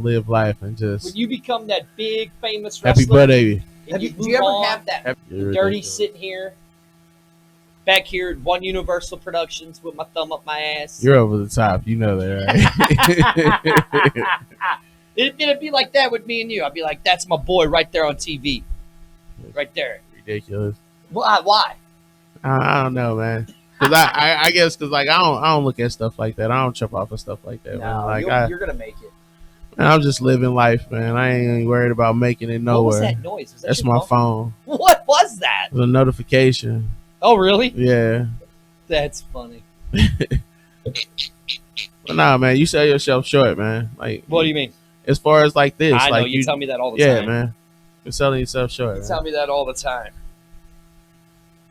live life and just when you become that big famous happy wrestler, buddy. and Do move you ever on, have that? You're dirty ridiculous. sitting here, back here at One Universal Productions with my thumb up my ass. You're over the top. You know that, right? It'd be like that with me and you. I'd be like, that's my boy right there on TV. Right there. Ridiculous. Why? I don't know, man. Cause I guess because like I don't look at stuff like that. I don't jump off of stuff like that. Man. No, Like you're going to make it. I'm just living life, man. I ain't even worried about making it nowhere. What was that noise? Was that That's your my phone. What was that? It was a notification. Oh, really? Yeah. That's funny. But nah, man, you sell yourself short, man. Like, What do you mean? as far as like this, I know, like you tell me that all the yeah, time. man. You're selling yourself short. You Man. tell me that all the time.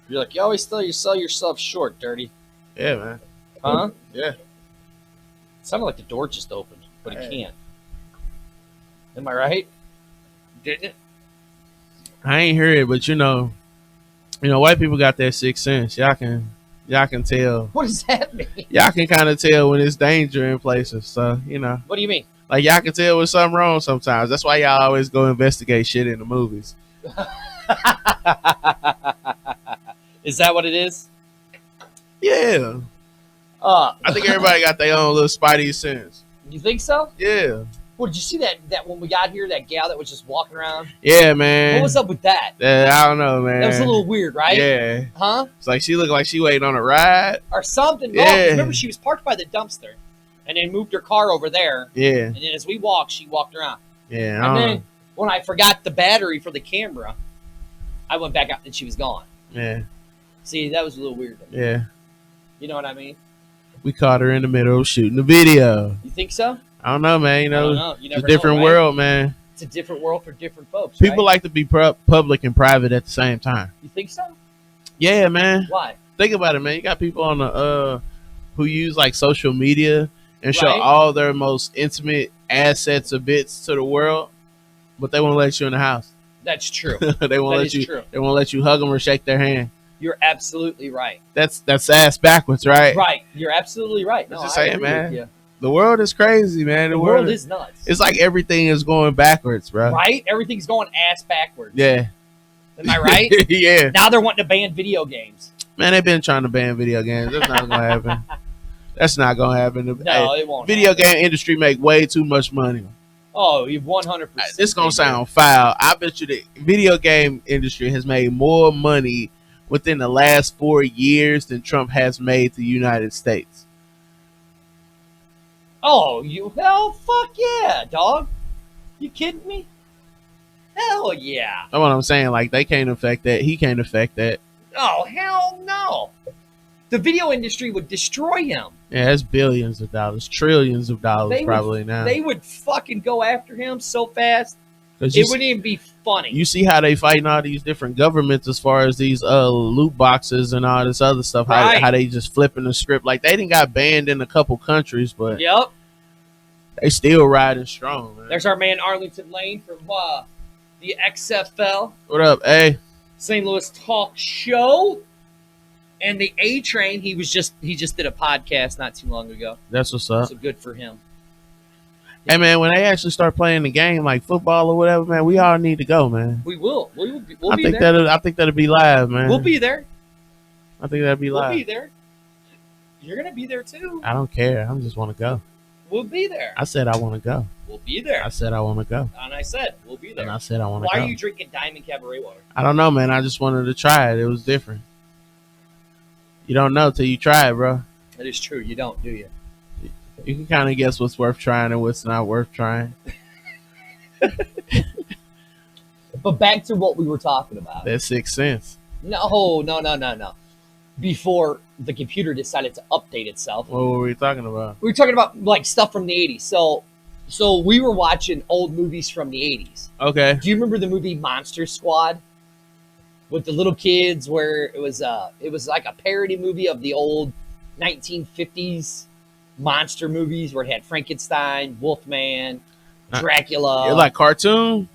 You're like, you always sell yourself short, Dirty. Yeah, man. Huh? Yeah. It sounded like the door just opened, but it can't. Am I right? Didn't it? I ain't hear it, but you know, white people got that sixth sense. Y'all can tell. What does that mean? Y'all can kind of tell when it's danger in places. So What do you mean? like y'all can tell when something wrong sometimes. That's why y'all always go investigate shit in the movies. Is that what it is? Yeah, Uh, I think everybody got their own little spidey sense. you think so? Yeah, Well, did you see that when we got here, that gal that was just walking around? yeah, man. What was up with that? I don't know, man. That was a little weird, right? Yeah, Huh? it's like she looked like she waiting on a ride. Or something. No, Yeah. remember she was parked by the dumpster and then moved her car over there. Yeah, And then as we walked, she walked around. yeah. I And don't then know. when I forgot the battery for the camera, I went back out and she was gone. Yeah, See, that was a little weird. yeah. You know what I mean? We caught her in the middle of shooting the video. You think so? I don't know, man. You I know, don't know. You it's never a different know, right? world, man. It's a different world for different folks. People right? like to be public and private at the same time. You think so? Yeah, man. Why? Think about it, man. You got people on the who use like social media and show Right. all their most intimate assets or bits to the world, but they won't let you in the house. That's true. They won't That let is you. true. They won't let you hug them or shake their hand. You're absolutely right. That's ass backwards, right? Right. You're absolutely right. No, I'm just I saying, agree man. with you. The world is crazy, man. The world is nuts. It's like everything is going backwards, bro. Right? Everything's going ass backwards. Yeah. Am I right? Yeah. Now they're wanting to ban video games. Man, they've been trying to ban video games. That's not gonna happen. That's not gonna happen. No, it won't. Video happen. game industry make way too much money. Oh, you've 100%. This gonna sound foul. I bet you the video game industry has made more money within the last 4 years than Trump has made the United States. Oh, hell, fuck yeah, dog. You kidding me? Hell yeah. That's what I'm saying. Like they can't affect that. He can't affect that. Oh, hell no. The video industry would destroy him. Yeah, that's billions of dollars, trillions of dollars They probably would, now. They would fucking go after him so fast, 'Cause it wouldn't even be funny. you see how they fighting all these different governments as far as these loot boxes and all this other stuff. Right. How they just flipping the script. Like they didn't got banned in a couple countries, but Yep. they still riding strong, man. There's our man Arlington Lane from the XFL, What up, hey? St. Louis Talk Show, and the A Train. He just did a podcast not too long ago, That's what's up. so good for him. Hey man, when they actually start playing the game like football or whatever, man, we all need to go, man. We will. We'll I be think there. I think that'll be live, man. We'll be there. I think that'll be We'll live. be there. You're gonna be there too. I don't care. I just want to go. We'll be there. I said I want to go. We'll be there. I said I want to go. And I said we'll be there. And I said I want to Why go. are you drinking Diamond Cabaret water? I don't know, man. I just wanted to try it. It was different. You don't know till you try it, bro. That is true. You don't, do you? You can kind of guess what's worth trying and what's not worth trying. But back to what we were talking about. That sixth sense. No. Before the computer decided to update itself, What were we talking about? we were talking about like stuff from the 80s. So we were watching old movies from the 80s. Okay. Do you remember the movie Monster Squad with the little kids, where it was like a parody movie of the old 1950s monster movies where it had Frankenstein, Wolfman, Dracula. You're like cartoon?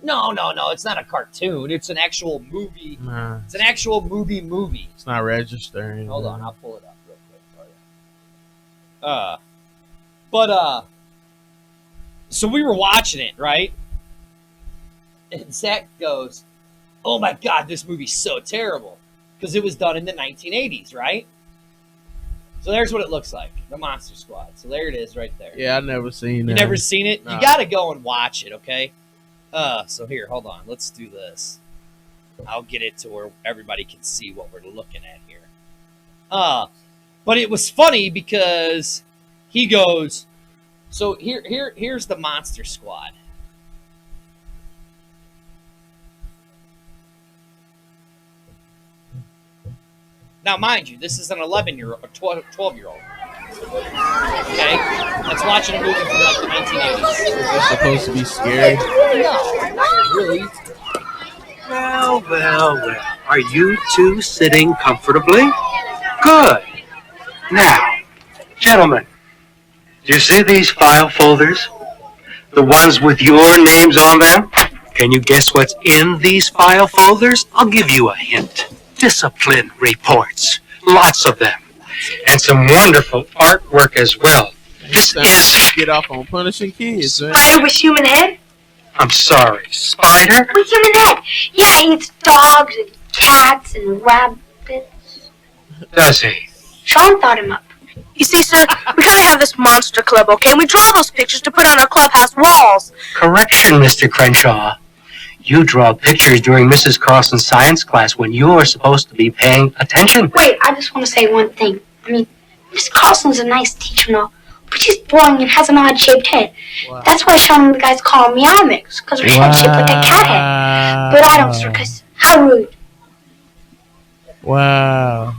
No, it's not a cartoon. It's an actual movie. Nah, It's an actual movie. it's not registering. Hold on, I'll pull it up real quick for you. So we were watching it, right? And Zach goes, "Oh my God, this movie's so terrible." Because it was done in the 1980s, right? So there's what it looks like, the Monster Squad. So there it is right there. Yeah, I never seen that. You never seen it? No. You got to go and watch it, okay? So here, hold on. Let's do this. I'll get it to where everybody can see what we're looking at here. But it was funny because he goes, so here's the Monster Squad. Now, mind you, this is an 11-year-old, a 12-year-old. Okay? That's watching a movie from like the 1980s. It's supposed to be scary. No, not really. Well, well, well. Are you two sitting comfortably? Good. Now, gentlemen, do you see these file folders? The ones with your names on them? Can you guess what's in these file folders? I'll give you a hint. Discipline reports. Lots of them. And some wonderful artwork as well. This is... Get off on punishing kids, man. Spider with human head? I'm sorry, spider? With human head. Yeah, he eats dogs and cats and rabbits. Does he? Sean thought him up. You see, sir, we gotta have this monster club, okay? And we draw those pictures to put on our clubhouse walls. Correction, Mr. Crenshaw. You draw pictures during Mrs. Carlson's science class when you're supposed to be paying attention. Wait, I just want to say one thing. I mean, Miss Carlson's a nice teacher and all, but she's boring and has an odd-shaped head. Wow. That's why Sean and the guys call her Meow Mix, because her head's shaped like a cat head. But I don't, sir, because how rude. Wow.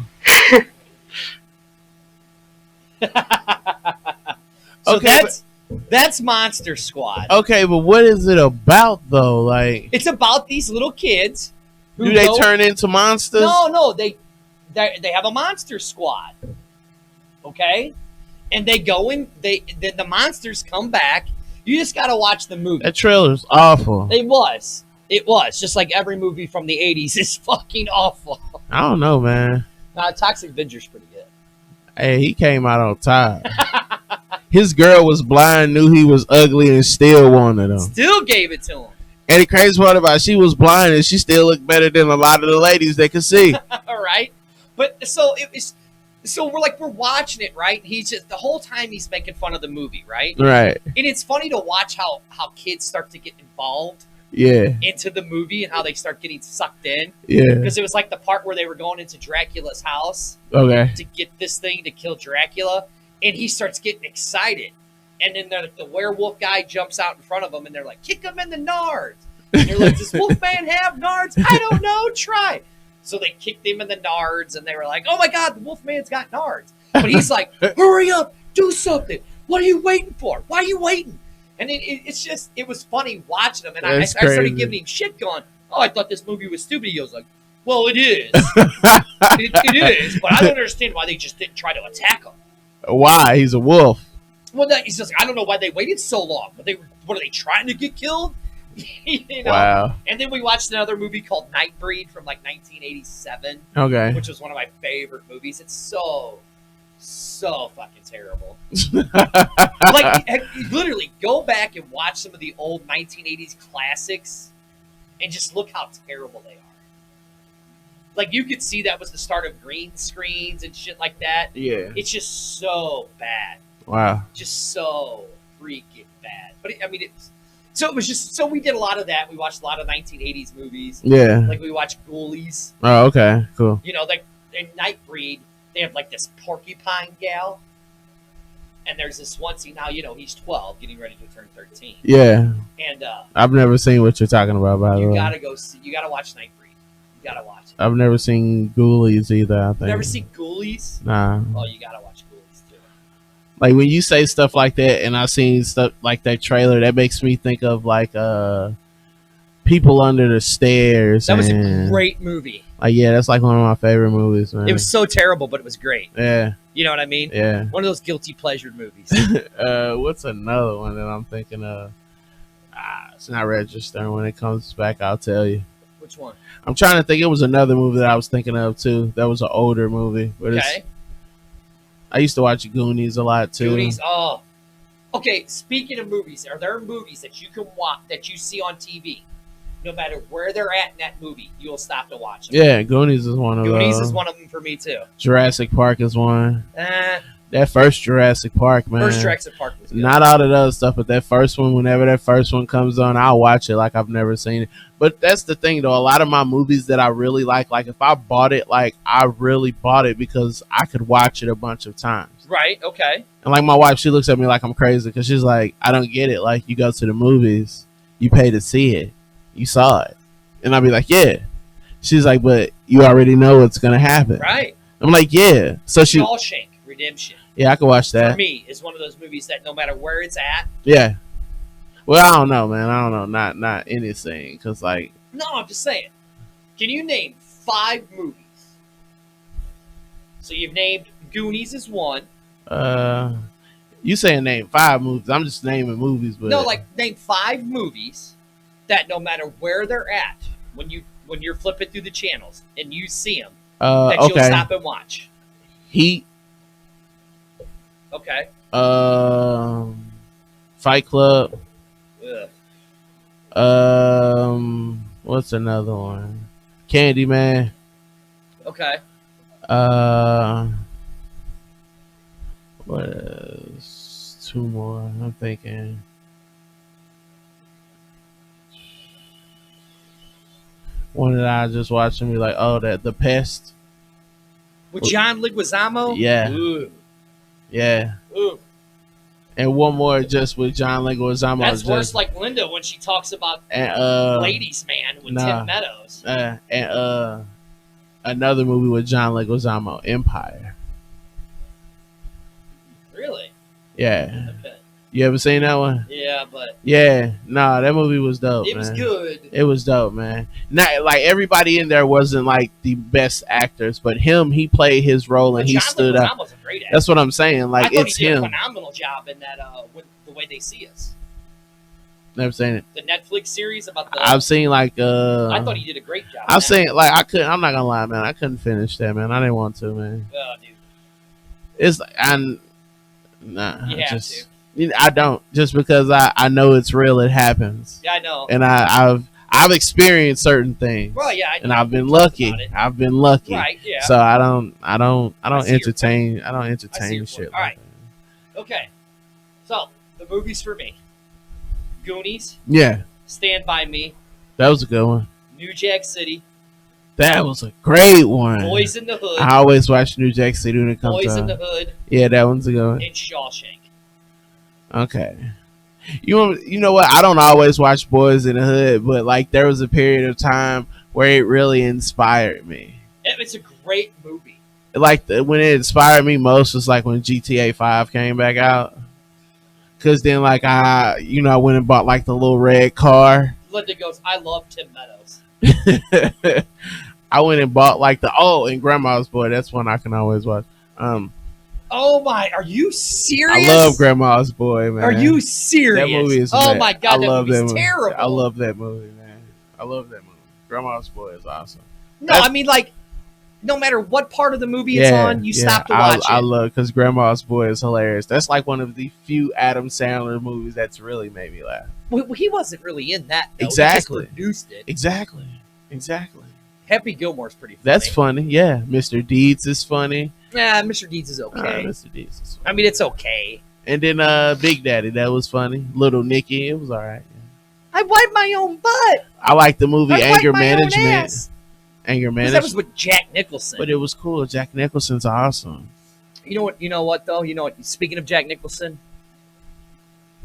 So Okay, that's Monster Squad. Okay, but what is it about though? Like, It's about these little kids. Who do they go- turn into monsters? No, they have a Monster Squad. Okay, and they go in. The monsters come back. You just gotta watch the movie. That trailer's awful. It was just like every movie from the 80s is fucking awful. I don't know, man. Toxic Avenger's pretty good. Hey, he came out on top. His girl was blind, knew he was ugly, and still wanted him. Still gave it to him. And the crazy part about it, she was blind, and she still looked better than a lot of the ladies they could see. All right, but so it was. So we're watching it, right? He's just the whole time he's making fun of the movie, right? Right. And it's funny to watch how kids start to get involved Yeah. into the movie and how they start getting sucked in. Yeah. Because it was like the part where they were going into Dracula's house Okay. to get this thing to kill Dracula, and he starts getting excited. And then the werewolf guy jumps out in front of him, and they're like, kick him in the nards. And you're like, does Wolfman have nards? I don't know, try. So they kicked him in the nards, and they were like, oh my God, the Wolfman's got nards. But he's like, hurry up, do something. What are you waiting for? Why are you waiting? And it was funny watching him, and I started crazy. giving him shit going, oh, I thought this movie was stupid. He was like, well, it is. it is, but I don't understand why they just didn't try to attack him. Why? He's a wolf. Well, he's just like, I don't know why they waited so long. But what are they trying to get killed? You know? Wow. And then we watched another movie called Nightbreed from like 1987, Okay. which was one of my favorite movies. It's so fucking terrible. Like, literally, go back and watch some of the old 1980s classics and just look how terrible they are. Like, you could see that was the start of green screens and shit like that. Yeah. It's just so bad. Wow. Just so freaking bad. But so we did a lot of that. We watched a lot of 1980s movies. Yeah. Like, we watched Ghoulies. Oh, okay. Cool. You know, like in Nightbreed, they have like this porcupine gal. And there's this one scene now, he's 12, getting ready to turn 13. Yeah. And I've never seen what you're talking about, by the you way. you gotta watch Nightbreed. You gotta watch it. I've never seen Ghoulies either, I think. Never seen Ghoulies? Nah. Oh, you gotta watch Ghoulies too. Like, when you say stuff like that, and I seen stuff like that trailer, that makes me think of, like, People Under the Stairs. That was a and, great movie. Like, yeah, that's like one of my favorite movies, man. It was so terrible, but it was great. Yeah. You know what I mean? Yeah. One of those guilty pleasured movies. What's another one that I'm thinking of? It's not registering. When it comes back, I'll tell you. Which one? I'm trying to think. It was another movie that I was thinking of too. That was an older movie, but Okay. I used to watch Goonies a lot too. Goonies. Oh, Okay, speaking of movies, are there movies that you can watch that you see on TV? No matter where they're at in that movie, you'll stop to watch them. Yeah, Goonies is one of them. Goonies is one of them for me too. Jurassic Park is one. Eh, That first Jurassic Park, man. first Jurassic Park was good. Not all of the other stuff, but that first one, whenever that first one comes on, I'll watch it like I've never seen it. But that's the thing, though. A lot of my movies that I really like if I bought it, like, I really bought it because I could watch it a bunch of times. Right, okay. And, like, my wife, she looks at me like I'm crazy because she's like, I don't get it. Like, you go to the movies, you pay to see it. You saw it. And I'll be like, yeah. She's like, but you already know what's going to happen. Right. I'm like, yeah. So she... Shawshank Redemption. Yeah, I can watch that. For me, is one of those movies that no matter where it's at. Yeah. Well, I don't know, man. I don't know. Not anything. Because, like... No, I'm just saying. Can you name 5 movies? So you've named Goonies as one. You saying name 5 movies. I'm just naming movies. But No, like, name 5 movies that no matter where they're at, when you're flipping through the channels and you see them, that you'll stop and watch. Heat. Okay. Fight Club. Ugh. What's another one? Candyman. Okay. What is 2 more? I'm thinking. One that I just watched and be like, oh, that The Pest. With John Leguizamo? Yeah. Ooh. Yeah. Ooh. And one more just with John Leguizamo. That's worse like Linda when she talks about Ladies Man with Tim Meadows. And another movie with John Leguizamo, Empire. Really? Yeah. Okay. You ever seen that one? Yeah, but yeah, nah, that movie was dope. It was good. It was dope, man. Not like everybody in there wasn't like the best actors, but he played his role and he stood up. Was a great actor. That's what I'm saying. Like, I thought it's he did him. a phenomenal job in that with The Way They See Us. Never seen it. The Netflix series about the. I've seen like I thought he did a great job. I've seen like I couldn't. I'm not gonna lie, man. I couldn't finish that, man. I didn't want to, man. Oh, dude. It's nah. You have just, to. I don't, just because I know it's real. It happens. Yeah, I know. And I've experienced certain things. Well, yeah, I know. And I've been lucky. I've been lucky. Right. Yeah. So I don't entertain. I see Entertain your shit. point. All right. Okay. So the movies for me: Goonies. Yeah. Stand by Me. That was a good one. New Jack City. That was a great one. Boys in the Hood. I always watch New Jack City when it comes Boys to in the Hood. Yeah, that one's a good one. And Shawshank. Okay. You know what? I don't always watch Boys in the Hood, but like there was a period of time where it really inspired me. It's a great movie. Like when it inspired me most was like when GTA 5 came back out. Cause then like I went and bought like the little red car. Linda goes, I love Tim Meadows. I went and bought like and Grandma's Boy. That's one I can always watch. Oh my! Are you serious? I love Grandma's Boy, man. Are you serious? That movie is. Oh bad. my god, that movie's terrible. I love that movie, man. I love that movie. Grandma's Boy is awesome. No, I mean like, no matter what part of the movie it's on, you stop to watch it. I love because Grandma's Boy is hilarious. That's like one of the few Adam Sandler movies that's really made me laugh. Well, he wasn't really in that. Though. Exactly. He just produced it. Exactly. Happy Gilmore's pretty funny. That's funny. Yeah, Mr. Deeds is funny. Yeah, Mr. Deeds is okay. Mr. Deeds is funny. I mean, it's okay. And then Big Daddy, that was funny. Little Nicky, it was all right. I wipe my own butt. I like the movie Anger Management. Ass. Anger Management. That was with Jack Nicholson. But it was cool. Jack Nicholson's awesome. You know what though? You know what? Speaking of Jack Nicholson,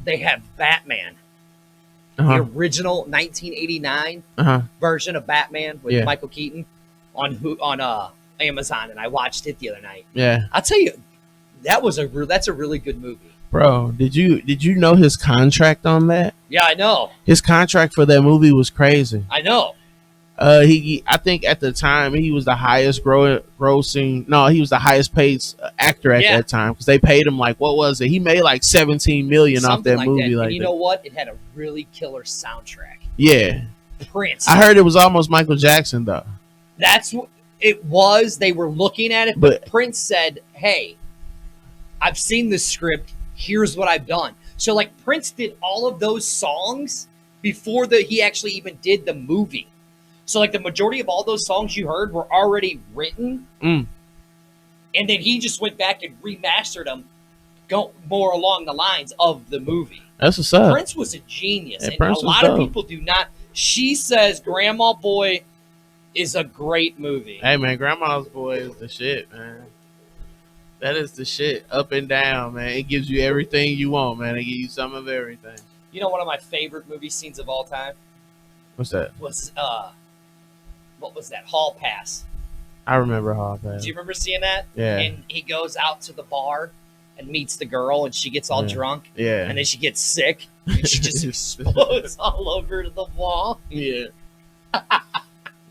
they have Batman. The original 1989 version of Batman with Michael Keaton on Amazon, and I watched it the other night. Yeah, I'll tell you, that's a really good movie. Bro, did you know his contract on that? Yeah, I know. His contract for that movie was crazy. I know. I think at the time he was the highest grossing. No, he was the highest paid actor at that time because they paid him like, what was it? He made like $17 million off that movie. Like, and you know what? It had a really killer soundtrack. Yeah, Prince. I heard it was almost Michael Jackson though. That's what it was. They were looking at it, but Prince said, "Hey, I've seen this script. Here's what I've done." So like Prince did all of those songs before he actually even did the movie. So like the majority of all those songs you heard were already written, and then he just went back and remastered them, go more along the lines of the movie. That's what's up. Prince was a genius, and Prince a was lot of dope. people do not. She says Grandma Boy is a great movie. Hey man, Grandma's Boy is the shit, man. That is the shit, up and down, man. It gives you everything you want, man. It gives you some of everything. You know, one of my favorite movie scenes of all time What's that? was what was that? Hall Pass. I remember Hall Pass. Do you remember seeing that? Yeah. And he goes out to the bar and meets the girl, and she gets all drunk. Yeah. And then she gets sick, and she just explodes all over the wall. Yeah.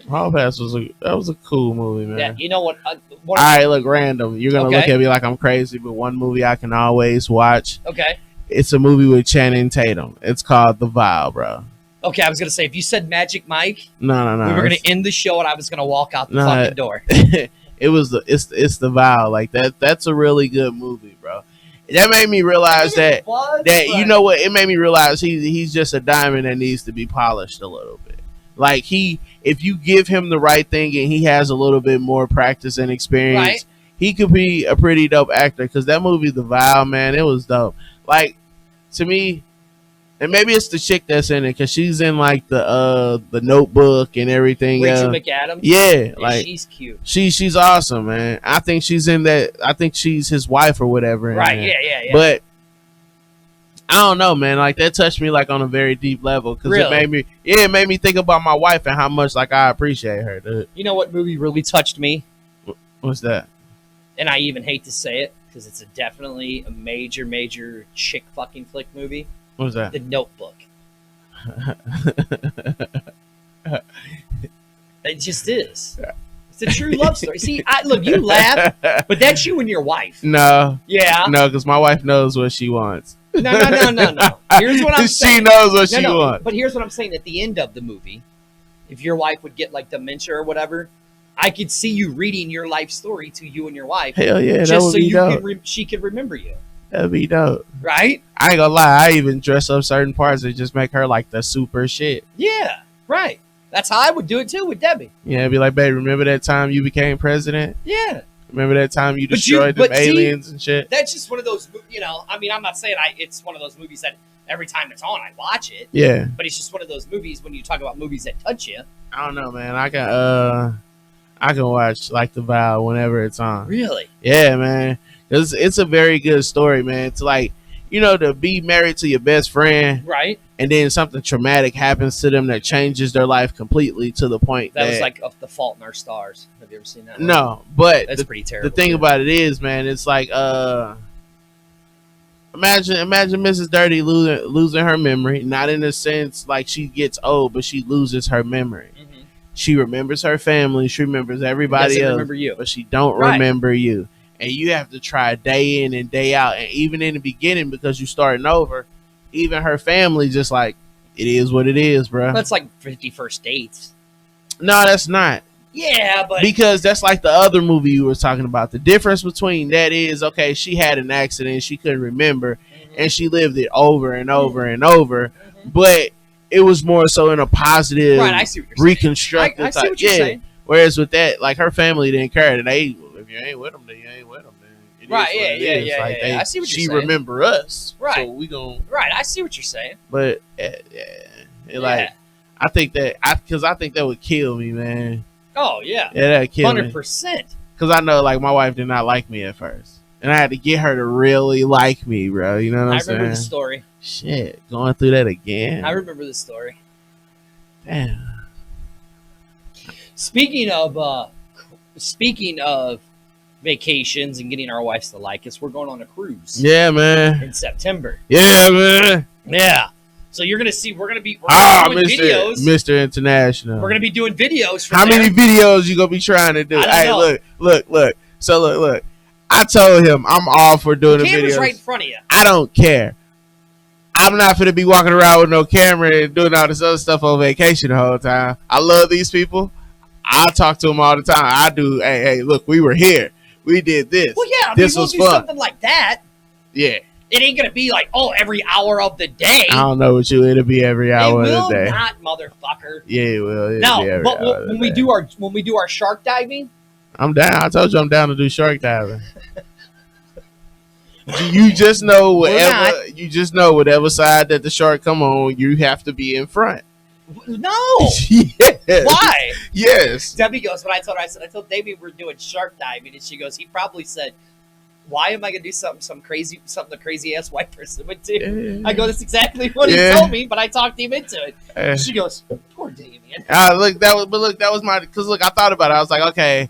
Hall Pass was a cool movie, man. Yeah, you know what? All right, look, random. You're gonna look at me like I'm crazy, but one movie I can always watch. Okay. It's a movie with Channing Tatum. It's called The Vow, bro. Okay, I was gonna say if you said Magic Mike, No. we were gonna end the show, and I was gonna walk out the fucking door. It's The Vow. Like that. That's a really good movie, bro. That made me realize that you know what? It made me realize he's just a diamond that needs to be polished a little bit. Like if you give him the right thing and he has a little bit more practice and experience, Right. he could be a pretty dope actor. Because that movie, The Vow, man, it was dope. Like to me, and maybe it's the chick that's in it because she's in like the Notebook and everything. Rachel McAdams. Yeah, like she's cute. She's awesome, man. I think she's in that. I think she's his wife or whatever. Right? Man. Yeah. But I don't know, man. Like that touched me like on a very deep level because Really? it made me think about my wife and how much like I appreciate her, dude. You know what movie really touched me? What's that? And I even hate to say it because it's definitely a major chick fucking flick movie. What's that? The Notebook. It just is. It's a true love story. See, look, you laugh, but that's you and your wife. No, Yeah. no, because my wife knows what she wants. No. Here's what I'm saying. She knows what she No, wants. but here's what I'm saying. At the end of the movie, if your wife would get like dementia or whatever, I could see you reading your life story to you and your wife. Hell yeah, that just would so be you dope. she could remember you. That'd be dope. Right? I ain't gonna lie. I even dress up certain parts that just make her like the super shit. Yeah. Right. That's how I would do it too with Debbie. Yeah, be like, babe, remember that time you became president? Yeah. Remember that time you But destroyed but the aliens and shit? That's just one of those, I mean, I'm not saying it's one of those movies that every time it's on, I watch it. Yeah. But it's just one of those movies when you talk about movies that touch you. I don't know, man. I can watch like The Vow whenever it's on. Really? Yeah, man. It's a very good story, man. It's like, to be married to your best friend, Right. and then something traumatic happens to them that changes their life completely to the point That was like of The Fault in Our Stars. Have you ever seen that one? no, but That's pretty terrible. the thing too. about it is, man, it's like imagine Mrs. Dirty losing her memory, not in a sense like she gets old, but she loses her memory. Mhm. She remembers her family, she remembers everybody Doesn't else, remember you. but she don't Right. remember you. And you have to try day in and day out, and even in the beginning because you're starting over, even her family just like it is what it is, bro. That's like 51st Dates. No, that's not. Yeah, but Because that's like the other movie you were talking about. The difference between that is, okay, she had an accident, she couldn't remember, and she lived it over and over and over, but it was more so in a positive, right, I see what you're reconstructive I see type. what you're saying. Whereas with that, like her family didn't care. And if you ain't with them, then you ain't with them. Then it is Right, what yeah, it yeah, is. yeah, Like, yeah. I see what you're she saying. remember us, Right. So we gon' Right, I see what you're saying. But like Yeah. I think that would kill me, man. Oh yeah, Yeah, that'd kill me. 100%. Because I know, like, my wife did not like me at first. And I had to get her to really like me, bro. You know what I'm I saying? remember the story. Shit, going through that again. I remember the story. Damn. Speaking of vacations and getting our wives to like us, we're going on a cruise Yeah, man. in September. Yeah, man. Yeah. So you're gonna see. We're gonna be doing videos. Mr. International. We're gonna be doing videos. From How there. many videos you gonna be trying to do? I don't Hey, know. look. So look. I told him I'm all for doing The the camera's videos. right in front of you. I don't care. I'm not gonna be walking around with no camera and doing all this other stuff on vacation the whole time. I love these people. I talk to them all the time. I do. Hey, look, we were here. We did this. Well, yeah. I mean, This we'll was do fun. something like that. Yeah. It ain't gonna be like, oh, every hour of the day. I don't know what you. It'll be every hour It of will the day. not, motherfucker. Yeah, it will. It'll be No, every but hour of the when we day. do our shark diving, I'm down. I told you I'm down to do shark diving. You just know whatever. You just know whatever side that the shark come on, you have to be in front. no. Yes. Why? Yes. Debbie goes, when I told her, I told Davey we're doing shark diving, and she goes, he probably said, why am I gonna do something the crazy ass white person would do? I go, that's exactly what he told me, but I talked him into it. She goes, poor Damien. Look, that was my, because look, I thought about it. I was like, okay,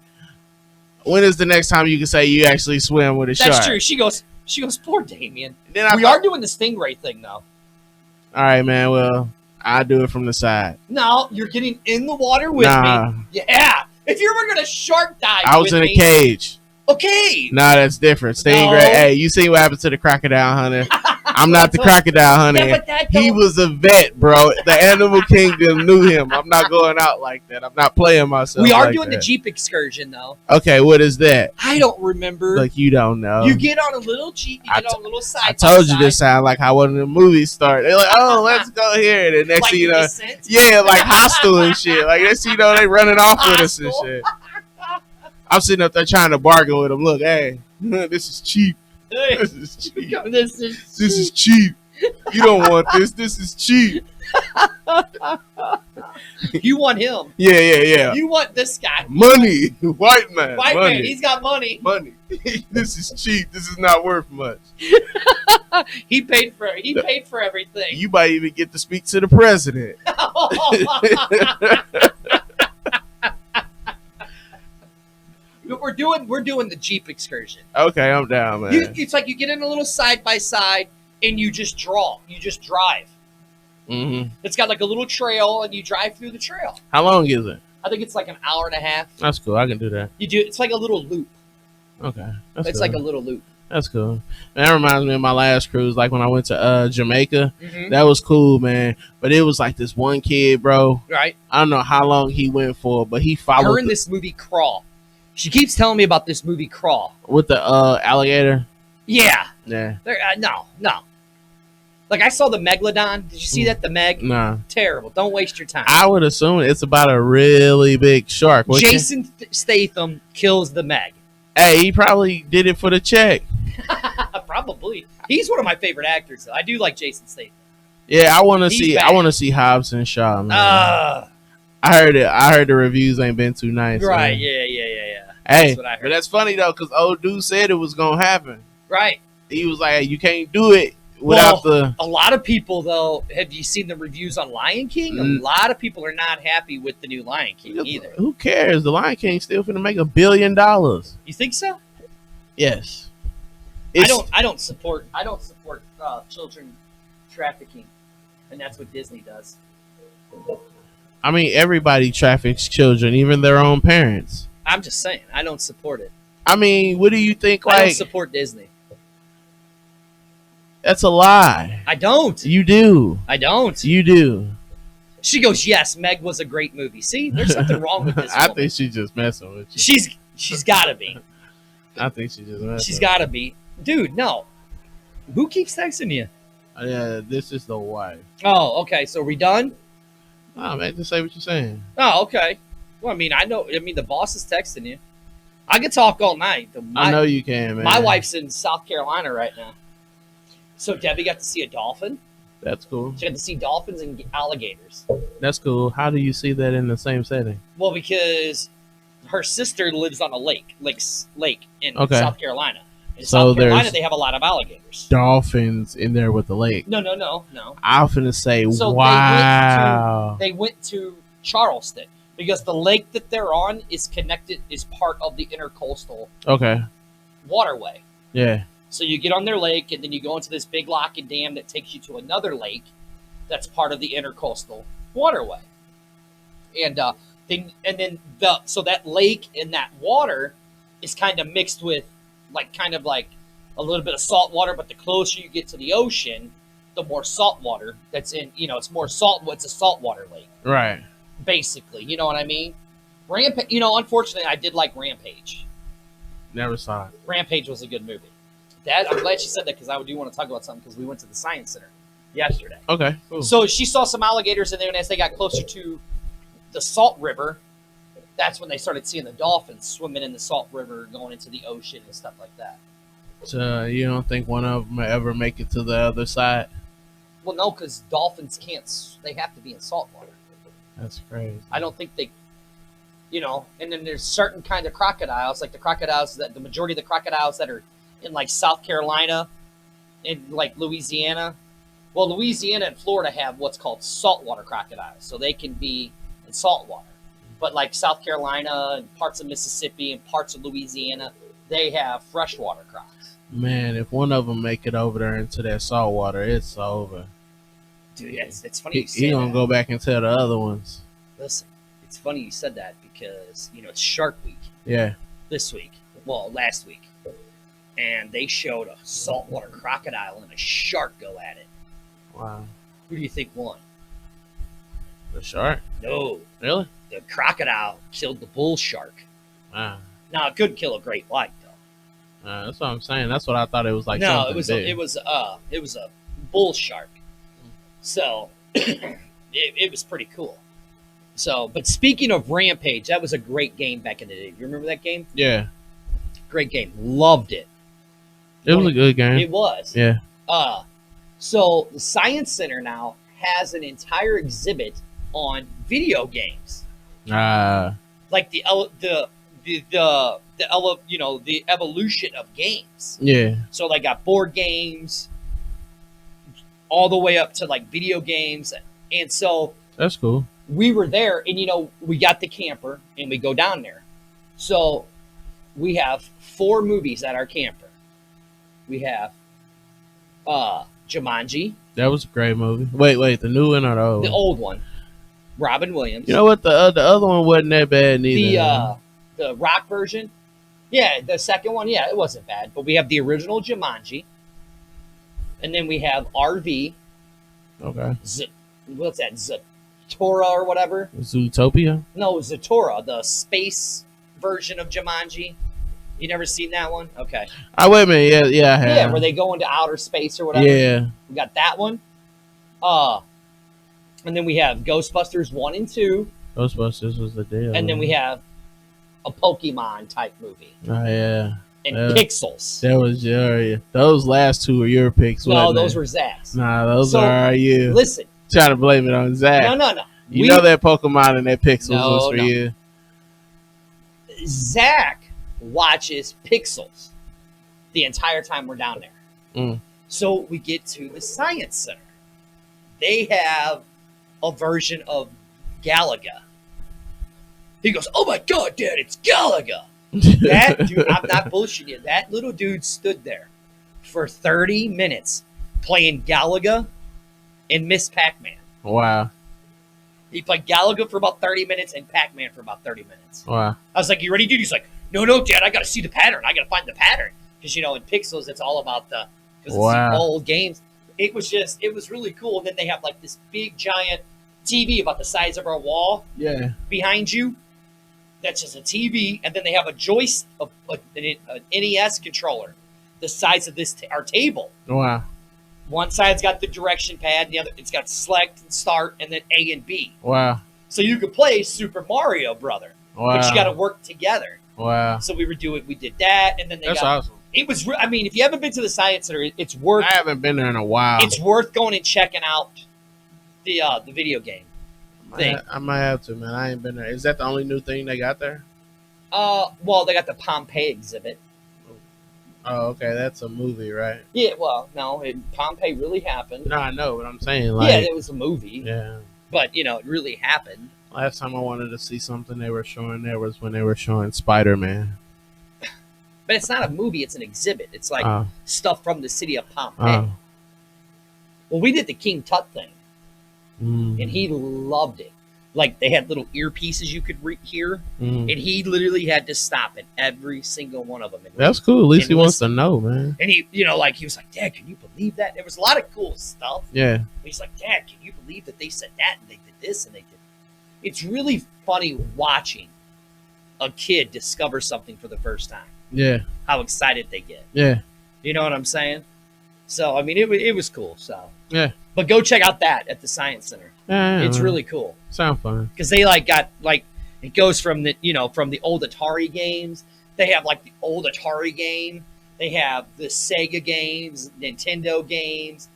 when is the next time you can say you actually swim with a shark? That's true. She goes, poor Damien. Then We are doing the stingray thing though. All right, man. Well, I do it from the side. No, you're getting in the water with me. Yeah. If you were gonna shark dive, I was in a cage. Okay. Nah, that's different. Stingray. No. Hey, you see what happened to the crocodile hunter? I'm not the crocodile hunter. Yeah, but he was a vet, bro. The animal kingdom knew him. I'm not going out like that. I'm not playing myself. We are like doing that. the Jeep excursion though. Okay, what is that? I don't remember. Like you don't know. You get on a little Jeep. You get on a little side. I told you this sound like how one of the movies start. They're like, oh, let's go here. And the next Like thing you The know, Descent? yeah, like Hostel and shit. Like next thing you know, they running off with us and shit. I'm sitting up there trying to bargain with them. Look, hey, this is cheap. This is cheap. This is cheap. You don't want this. This is cheap. You want him. Yeah. You want this guy. Money. White man. White money. man. He's got money. Money. This is cheap. This is not worth much. He paid for everything. You might even get to speak to the president. We're doing the Jeep excursion. Okay, I'm down, man. It's like you get in a little side by side and you just drive. Mm-hmm. It's got like a little trail and you drive through the trail. How long is it? I think it's like an hour and a half. That's cool. I can do that. It's like a little loop. Okay. It's like a little loop. That's cool. And that reminds me of my last cruise, like when I went to Jamaica. Mm-hmm. That was cool, man. But it was like this one kid, bro. Right. I don't know how long he went for, but he followed her in this movie Crawl. She keeps telling me about this movie Crawl. With the alligator? Yeah. Yeah. No. Like I saw the Megalodon. Did you see that? The Meg? Nah. Terrible. Don't waste your time. I would assume it's about a really big shark. Jason Statham kills the Meg. Hey, he probably did it for the check. Probably. He's one of my favorite actors. Though. I do like Jason Statham. Yeah, I want to see. bad. I want to see Hobbs and Shaw. Man. I heard it. I heard the reviews ain't been too nice. Right? Man. Yeah. Hey, that's what I heard. but that's funny though, because old dude said it was gonna happen. Right. He was like, hey, "You can't do it without the." A lot of people though. Have you seen the reviews on Lion King? A lot of people are not happy with the new Lion King either. Who cares? The Lion King's still finna make $1 billion. You think so? Yes. I don't support children trafficking, and that's what Disney does. I mean, everybody traffics children, even their own parents. I'm just saying, I don't support it. I mean, what do you think? I don't Like, support Disney. that's a lie. I don't. You do. I don't. You do. She goes, yes, Meg was a great movie. See, there's something wrong with this I woman. think she's just messing with you. She's got to be. I think she's just messing. She's got to be. Dude, no. Who keeps texting you? Yeah, this is the wife. Oh, okay. So are we done? Oh man, just say what you're saying. Oh, okay. Well, I mean, the boss is texting you. I could talk all night. I know you can, man. My wife's in South Carolina right now. So Debbie got to see a dolphin. That's cool. She got to see dolphins and alligators. That's cool. How do you see that in the same setting? Well, because her sister lives on a lake in Okay. South Carolina. In So South Carolina, there's they have a lot of alligators. Dolphins in there with the lake. No. I'm finna say, So wow. they went to Charleston because the lake that they're on is part of the intercoastal Okay. waterway. Yeah. So you get on their lake, and then you go into this big lock and dam that takes you to another lake that's part of the intercoastal waterway. And so that lake and that water is kind of mixed with kind of like a little bit of salt water, but the closer you get to the ocean, the more salt water that's in, it's more salt. It's a saltwater lake. Right. Basically, you know what I mean? Unfortunately, I did like Rampage. Never saw it. Rampage was a good movie. I'm glad she said that because I do want to talk about something because we went to the Science Center yesterday. Okay, cool. So she saw some alligators, and then as they got closer to the Salt River, that's when they started seeing the dolphins swimming in the Salt River, going into the ocean and stuff like that. So you don't think one of them will ever make it to the other side? Well, no, because dolphins can't. They have to be in salt water. That's crazy. I don't think they, and then there's certain kind of crocodiles, like the majority of the crocodiles that are in like South Carolina and like Louisiana. Well, Louisiana and Florida have what's called saltwater crocodiles, so they can be in salt water. But like South Carolina and parts of Mississippi and parts of Louisiana, they have freshwater crocs. Man, if one of them make it over there into that salt water, it's over. Dude, it's funny you say He gonna that. go back and tell the other ones. Listen, it's funny you said that because, it's Shark Week Yeah. this week. Well, last week. And they showed a saltwater crocodile and a shark go at it. Wow. Who do you think won? The shark? No, Really? the crocodile killed the bull shark. Wow. Now, it could kill a great white, though. That's what I'm saying. That's what I thought it was like. No, something it was big. it was a bull shark. So it was pretty cool. So, but speaking of Rampage, that was a great game back in the day. You remember that game? Yeah. Great game. Loved it. It was a good game. It was. Yeah. So the Science Center now has an entire exhibit on video games, like the evolution of games. Yeah. So they got board games, all the way up to like video games, and so That's cool. we were there, and we got the camper, and we go down there. So we have 4 movies at our camper. We have Jumanji, That was a great movie. Wait, the new one or the old the one? old one, Robin Williams. You know what? The other one wasn't that bad neither. The rock version, yeah, the second one, yeah, it wasn't bad. But we have the original Jumanji, and then we have RV. Okay. What's that? Zatora or whatever? Zootopia? No, Zatora, the space version of Jumanji. You never seen that one? Okay. Wait a minute. Yeah, I have. Yeah, where they go into outer space or whatever. Yeah. We got that one. And then we have Ghostbusters 1 and 2. Ghostbusters was the deal. And then we have a Pokemon type movie. Oh, yeah. And Yeah. Pixels. That was those last two were your picks. No, wasn't those they? were Zach's. Nah, those So, are you. Listen. Trying to blame it on Zach. No. You know that Pokemon and that Pixels was for No. you. Zach watches Pixels the entire time we're down there. Mm. So we get to the Science Center. They have a version of Galaga. He goes, "Oh my God, Dad, it's Galaga." That dude, I'm not bullshitting you. That little dude stood there for 30 minutes playing Galaga and Miss Pac-Man. Wow. He played Galaga for about 30 minutes and Pac-Man for about 30 minutes. Wow. I was like, "You ready, dude?" He's like, No, Dad, I got to see the pattern. I got to find the pattern. Because, in Pixels, it's all about because it's Wow. the old games. It was really cool. And then they have like this big, giant TV about the size of our wall Yeah. behind you. That's just a TV. And then they have a joystick, an NES controller the size of our table. Wow. One side's got the direction pad, and the other, it's got select and start, and then A and B. Wow. So you could play Super Mario, brother. Wow. But you got to work together. Wow. So we did that, and then That's awesome. It was. If you haven't been to the Science Center, it's worth. I haven't been there in a while. It's worth going and checking out the video game thing. I might have to, man. I ain't been there. Is that the only new thing they got there? Well, they got the Pompeii exhibit. Oh, okay. That's a movie, right? Yeah, well, no, Pompeii really happened. No, I know, but I'm saying, Yeah, it was a movie. Yeah. But it really happened. Last time I wanted to see something they were showing there was when they were showing Spider-Man. But it's not a movie; it's an exhibit. It's like Oh. stuff from the city of Pompeii. Oh. Well, we did the King Tut thing, Mm. and he loved it. Like they had little earpieces you could hear, Mm. and he literally had to stop at every single one of them. And That's cool. At least and he wants to know, man. And he was like, "Dad, can you believe that?" There was a lot of cool stuff. Yeah. He's like, "Dad, can you believe that they said that and they did this and they did?" It's really funny watching a kid discover something for the first time. Yeah. How excited they get. Yeah. You know what I'm saying? So, I mean, it was cool. So, Yeah. but go check out that at the Science Center. Yeah, It's man. really cool Sound fun. because they got it goes from the from the old Atari games. They have like the old Atari game. They have the Sega games, Nintendo games,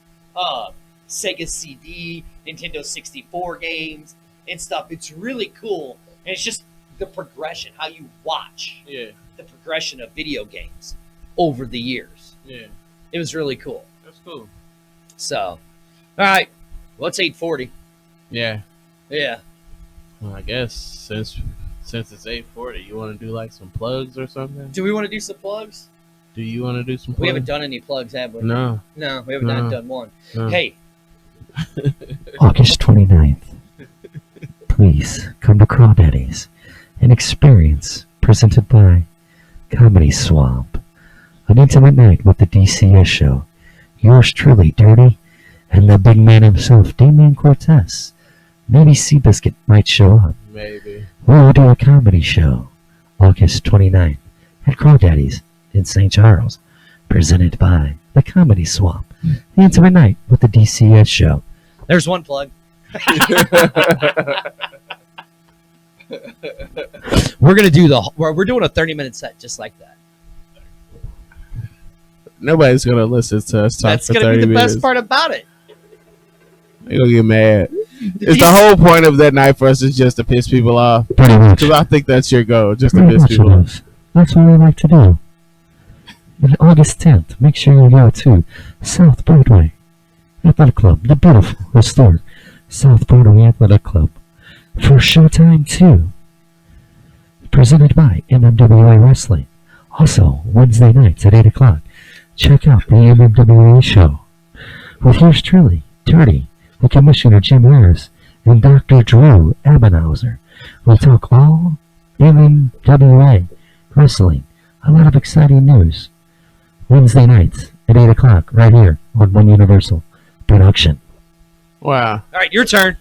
Sega CD, Nintendo 64 games and stuff. It's really cool, and it's just the progression, how you watch Yeah. the progression of video games over the years. Yeah. It was really cool. That's cool. So, all right, well, it's 8:40. Yeah. Yeah. Well, I guess since it's 8:40, you want to do like some plugs or something? Do we want to do some plugs? Do you want to do some plugs? We haven't done any plugs, have we? No. No, we haven't No. done one. No. Hey, August 29th. Please come to Crawdaddy's, an experience presented by Comedy Swamp. An intimate night with the D.C.S Show. Yours truly, Dirty, and the big man himself, Damian Cortez. Maybe Seabiscuit might show up. Maybe. We'll do a comedy show August 29th at Crawdaddy's in St. Charles, presented by the Comedy Swamp. The intimate night with the D.C.S Show. there's one plug. We're gonna do we're doing a 30-minute set just like that. Nobody's gonna listen to us talk That's for gonna 30 be the minutes. best part about it. They're gonna get mad. It's the whole point of that night for us is just to piss people off. Pretty much. Because I think that's your goal, just to Pretty piss much it people off. is. That's what we like to do. And August 10th, make sure you go to South Broadway Athletic Club, the beautiful, historic South Broadway Athletic Club, for Showtime 2, presented by MMWA Wrestling. Also, Wednesday nights at 8 o'clock, check out the MMWA show with yours truly, Dirty, the Commissioner Jim Harris, and Dr. Drew Abenhauser. We talk all MMWA Wrestling. A lot of exciting news. Wednesday nights at 8 o'clock, right here on One Universal Production. Wow. All right, your turn.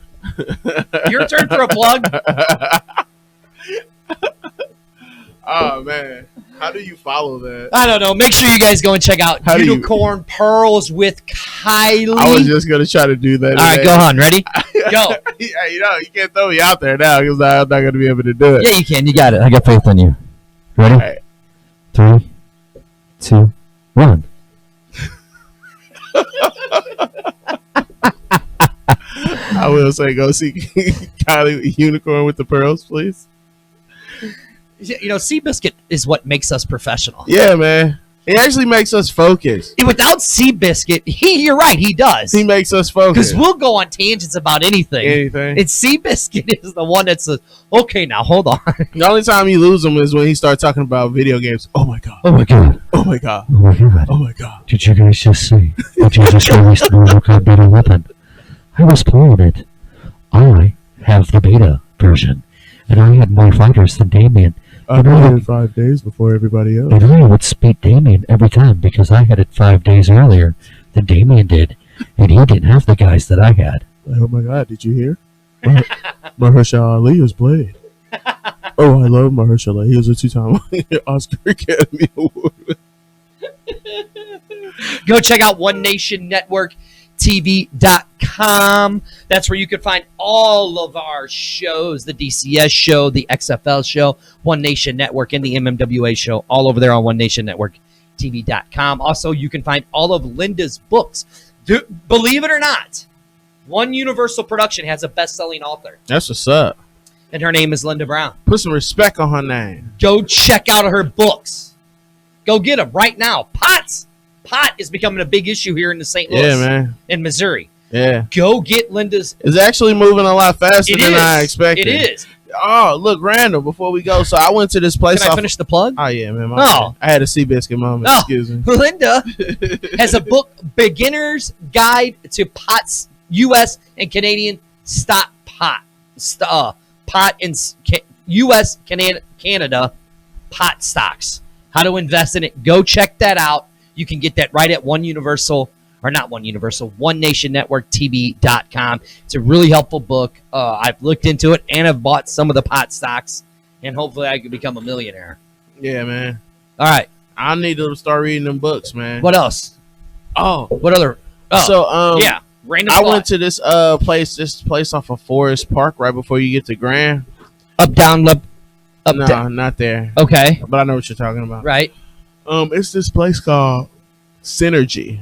Your turn for a plug. Oh, man. How do you follow that? I don't know. Make sure you guys go and check out How do you- Unicorn Pearls with Kylie. I was just going to try to do that. All right, go on. Ready? Go. Yeah, you can't throw me out there now because I'm not going to be able to do it. Yeah, you can. You got it. I got faith in you. Ready? All right. 3, 2, 1. I will say go see Kylie Unicorn with the Pearls, please. You know, Seabiscuit is what makes us professional. Yeah, man. It actually makes us focus. Without Seabiscuit, you're right, he does. He makes us focus. Because we'll go on tangents about anything. Anything. And Seabiscuit is the one that says, okay, now hold on. The only time you lose him is when he starts talking about video games. Oh, my God. Oh my god. Oh, my God. Oh my god. Oh, my God. Did you guys just see that you just released the Mortal Kombat 11? I was playing it. I have the beta version, and I had more fighters than Damien. I played it 5 days before everybody else. And I would beat Damien every time because I had it 5 days earlier than Damien did, and he didn't have the guys that I had. Oh, my God. Did you hear? Mahershala Ali is Blade. Oh, I love Mahershala Ali. He was a 2-time Oscar Academy Award. Go check out One Nation Network TV.com. That's where you can find all of our shows, the D.C.S Show, the XFL Show, One Nation Network, and the MMWA Show, all over there on One Nation Network TV.com. Also, you can find all of Linda's books. Believe it or not, One Universal Production has a best-selling author, That's what's up. and her name is Linda Brown. Put some respect on her name. Go check out her books. Go get them right now. Pot is becoming a big issue here in the St. Louis, Yeah, man. in Missouri. Yeah. Go get Linda's. It's actually moving a lot faster It than is. I expected. It is. Oh, look, Randall, before we go. So I went to this place. Can I finish the plug? Oh, yeah, man. Oh. I had a Seabiscuit moment. Oh. Excuse me. Linda has a book, Beginner's Guide to Pots, U.S. and Canadian Stock Pot. Pot in U.S., Canada pot stocks. How to invest in it. Go check that out. You can get that right at One Universal, or not One Universal, One Nation Network TV.com. It's a really helpful book. I've looked into it, and I've bought some of the pot stocks, and hopefully I can become a millionaire. Yeah, man. All right. I need to start reading them books, man. What else? Oh, What other? Oh, so yeah. Random I thought. went to this place off of Forest Park right before you get to Grand. Up, down, up, No, down. not there. Okay. But I know what you're talking about. Right. It's this place called Synergy,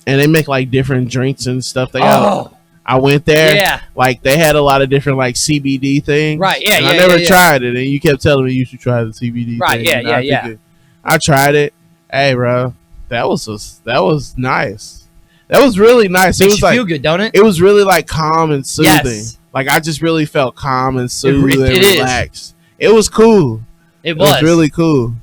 and they make like different drinks and stuff. I went there. Yeah. Like they had a lot of different like CBD things. Right. Yeah. And Yeah. I never yeah. tried it, and you kept telling me you should try the CBD. Right, thing. yeah, And yeah, I yeah. figured- I tried it. Hey, bro, that was nice. That was really nice. Makes It was you like feel good, don't it? it was really like calm and soothing. Yes. Like I just really felt calm and soothing and it is. relaxed. It was cool. It was. Really cool.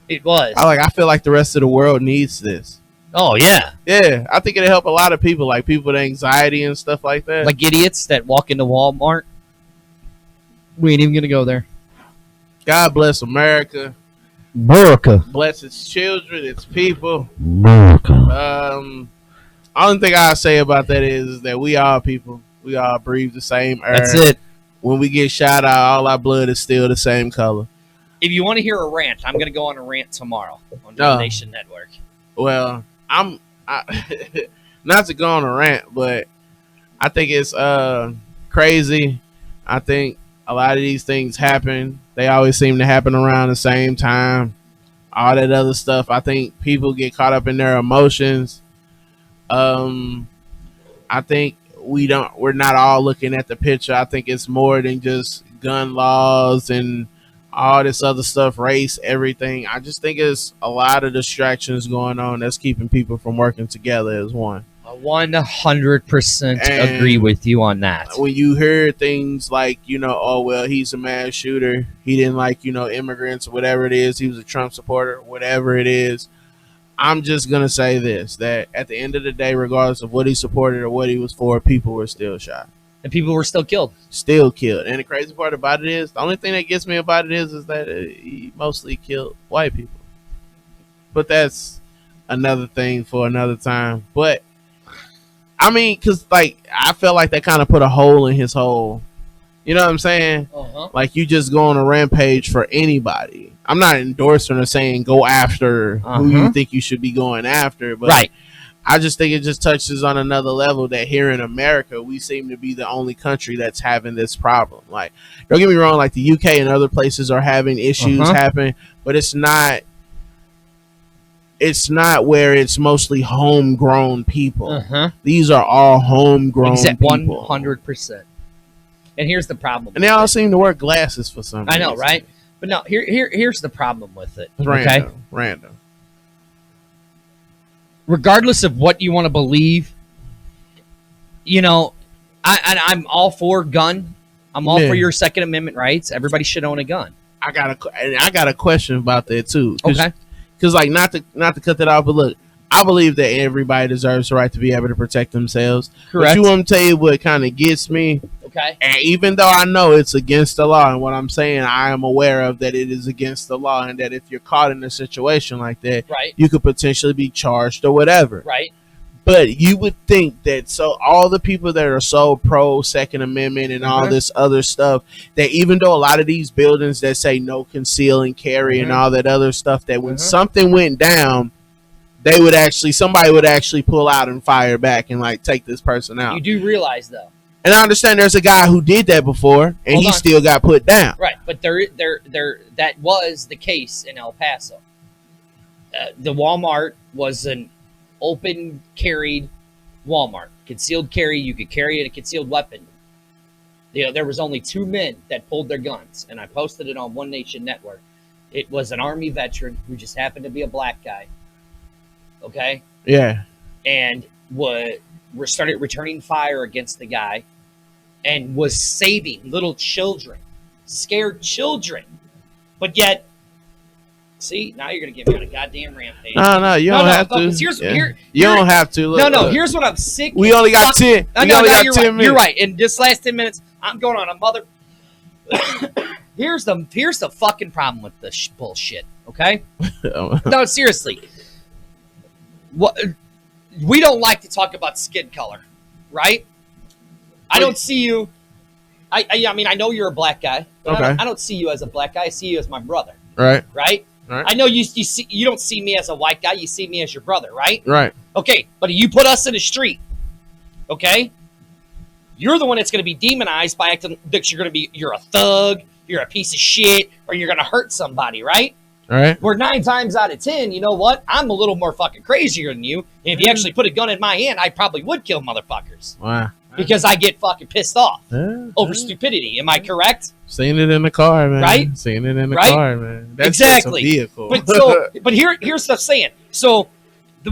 It was. I feel like the rest of the world needs this. Oh yeah. Yeah, I think it'll help a lot of people, like people with anxiety and stuff like that. Like idiots that walk into Walmart. We ain't even gonna go there. God bless America. America. Bless its children, its people. America. Only thing I say about that is that we all people. We all breathe the same air. That's it. When we get shot out, all our blood is still the same color. If you want to hear a rant, I'm gonna go on a rant tomorrow on Oh. Nation Network. Well, I not to go on a rant, but I think it's crazy. I think a lot of these things happen. They always seem to happen around the same time. All that other stuff. I think people get caught up in their emotions. I think we're not all looking at the picture. I think it's more than just gun laws and all this other stuff, race, everything. I just think it's a lot of distractions going on that's keeping people from working together as one. I 100% And agree with you on that. When you hear things like, oh, well, he's a mass shooter. He didn't like, immigrants or whatever it is. He was a Trump supporter, whatever it is. I'm just going to say this, that at the end of the day, regardless of what he supported or what he was for, people were still shot. And people were still killed. Still killed. And the crazy part about it is, the only thing that gets me about it is that he mostly killed white people. But that's another thing for another time. But, I mean, because, I felt like that kind of put a hole in his hole. You know what I'm saying? Uh-huh. Like, you just go on a rampage for anybody. I'm not endorsing or saying go after who you think you should be going after. But Right. I just think it just touches on another level that here in America, we seem to be the only country that's having this problem. Like, don't get me wrong, like the UK and other places are having issues happen, but it's not where it's mostly homegrown people. These are all homegrown people. 100%. And here's the problem. And they all seem to wear glasses for some reason. I know, right? But no, here's the problem with it. It's Okay? random. Regardless of what you want to believe, I'm all for gun. I'm all for your Second Amendment rights. Everybody should own a gun. I got a question about that too. Okay. Because not to cut that off, but look, I believe that everybody deserves the right to be able to protect themselves. Correct. But you want to tell you what kind of gets me? Okay. And even though I know it's against the law, and what I'm saying, I am aware of that it is against the law, and that if you're caught in a situation like that, Right. you could potentially be charged or whatever. Right. But you would think that all the people that are so pro Second Amendment and all this other stuff, that even though a lot of these buildings that say no conceal and carry and all that other stuff, that when something went down, somebody would actually pull out and fire back and take this person out. You do realize though. And I understand there's a guy who did that before, and Hold he on. still got put down. Right, but that was the case in El Paso. The Walmart was an open carried Walmart, concealed carry. You could carry a concealed weapon. There was only 2 men that pulled their guns, and I posted it on One Nation Network. It was an Army veteran who just happened to be a black guy. Okay, Yeah. and started returning fire against the guy, and was saving little children, scared children, but yet. See, now you're going to get me on a goddamn rampage. No, you don't have to. You don't have to. Look, here's what I'm sick. We only got 10. No, We only got you're 10 right. minutes. You're right. In this last 10 minutes, I'm going on a mother. Here's the fucking problem with this bullshit. Okay? No, seriously. What we don't like to talk about skin color, right? I don't see you. I mean, I know you're a black guy. But Okay. I don't see you as a black guy. I see you as my brother. Right. Right? Right. I know you don't see me as a white guy. You see me as your brother, right? Right. Okay, but you put us in the street, okay? You're the one that's going to be demonized by acting that you're a thug, you're a piece of shit, or you're going to hurt somebody, right? Right. Where 9 times out of 10, you know what? I'm a little more fucking crazier than you. And if you actually put a gun in my hand, I probably would kill motherfuckers. Wow. Because I get fucking pissed off Yeah, over stupidity. Am I correct? Seen it in the car, man. Right? Seen it in the Right? car, man. That's Exactly. just a vehicle. But here's what I'm saying. So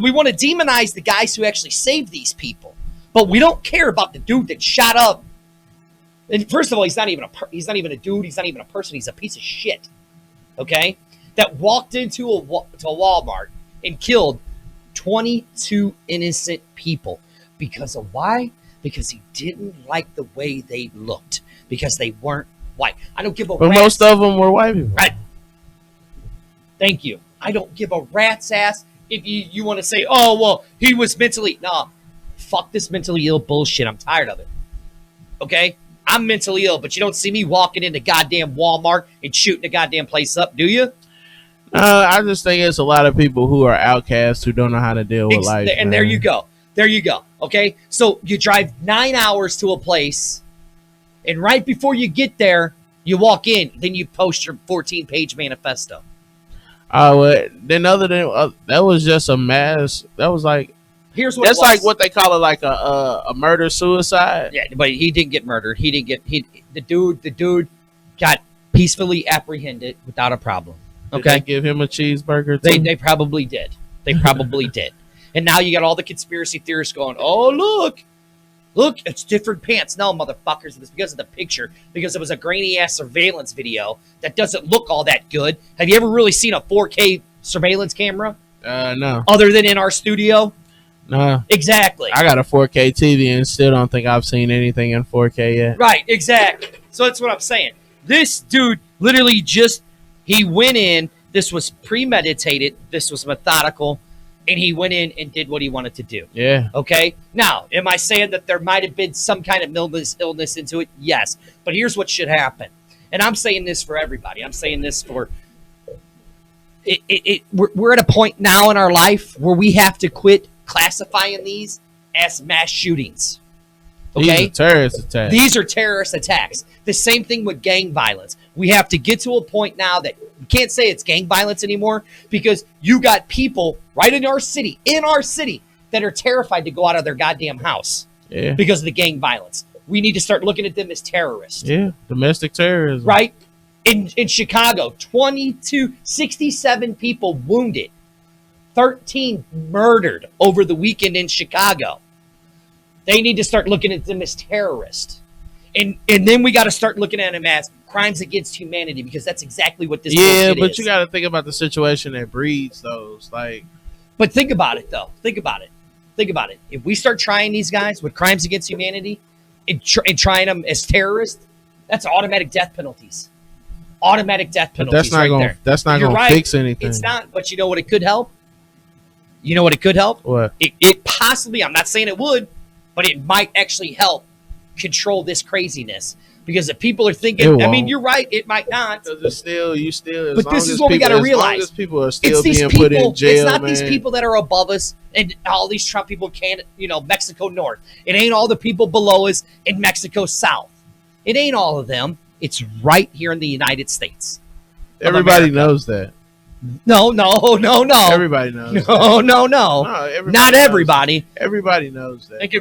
we want to demonize the guys who actually saved these people, but we don't care about the dude that shot up. And first of all, he's not even a dude. He's not even a person. He's a piece of shit. Okay, that walked into a Walmart and killed 22 innocent people because of why? Because he didn't like the way they looked because they weren't white. I don't give a. But most of them were white people. Right. Thank you. I don't give a rat's ass if you want to say, oh, well, he was mentally. No, fuck this mentally ill bullshit. I'm tired of it. Okay? I'm mentally ill, but you don't see me walking into goddamn Walmart and shooting the goddamn place up, do you? I just think it's a lot of people who are outcasts who don't know how to deal with life. And man. there you go. There you go. Okay? So you drive 9 hours to a place, and right before you get there, you walk in, then you post your 14-page manifesto. Well, then other than that was just a mass. That was like that's like what they call it, like a murder suicide. Yeah, but he didn't get murdered. The dude got peacefully apprehended without a problem. Did Okay, they give him a cheeseburger too? they probably did. They probably did. And now you got all the conspiracy theorists going, "Oh look, it's different pants." No, motherfuckers, it's because of the picture. Because it was a grainy ass surveillance video that doesn't look all that good. Have you ever really seen a 4K surveillance camera? No. Other than in our studio? No. Exactly. I got a 4K TV and still don't think I've seen anything in 4K yet. Right, exactly. So that's what I'm saying. This dude literally he went in, this was premeditated, this was methodical, and he went in and did what he wanted to do. Yeah. Okay? Now, am I saying that there might have been some kind of illness into it? Yes. But here's what should happen. And I'm saying this for everybody. I'm saying this for... We're at a point now in our life where we have to quit classifying these as mass shootings. Okay? These are terrorist attacks. These are terrorist attacks. The same thing with gang violence. We have to get to a point now that you can't say it's gang violence anymore because you got people right in our city, that are terrified to go out of their goddamn house because of the gang violence. We need to start looking at them as terrorists. Yeah, domestic terrorism. Right? In Chicago, 67 people wounded. 13 murdered over the weekend in Chicago. They need to start looking at them as terrorists. And then we got to start looking at them as crimes against humanity because that's exactly what this bullshit but is. you got to think about the situation that breeds those. But think about it, though. Think about it. If we start trying these guys with crimes against humanity and trying them as terrorists, that's automatic death penalties. Automatic death But penalties that's not going to fix anything. It's not, but you know what it could help? What? It possibly, I'm not saying it would, but it might actually help control this craziness. Because if people are thinking, I mean, you're right, it might not. Because it's still, but this is what we got to realize. As long as people are still being put in jail, it's not these people that are above us and all these Trump people can't, Mexico North. It ain't all the people below us in Mexico South. It ain't all of them. It's right here in the United States. Everybody knows that. No. Everybody knows. No. Everybody Not everybody. Everybody knows that. And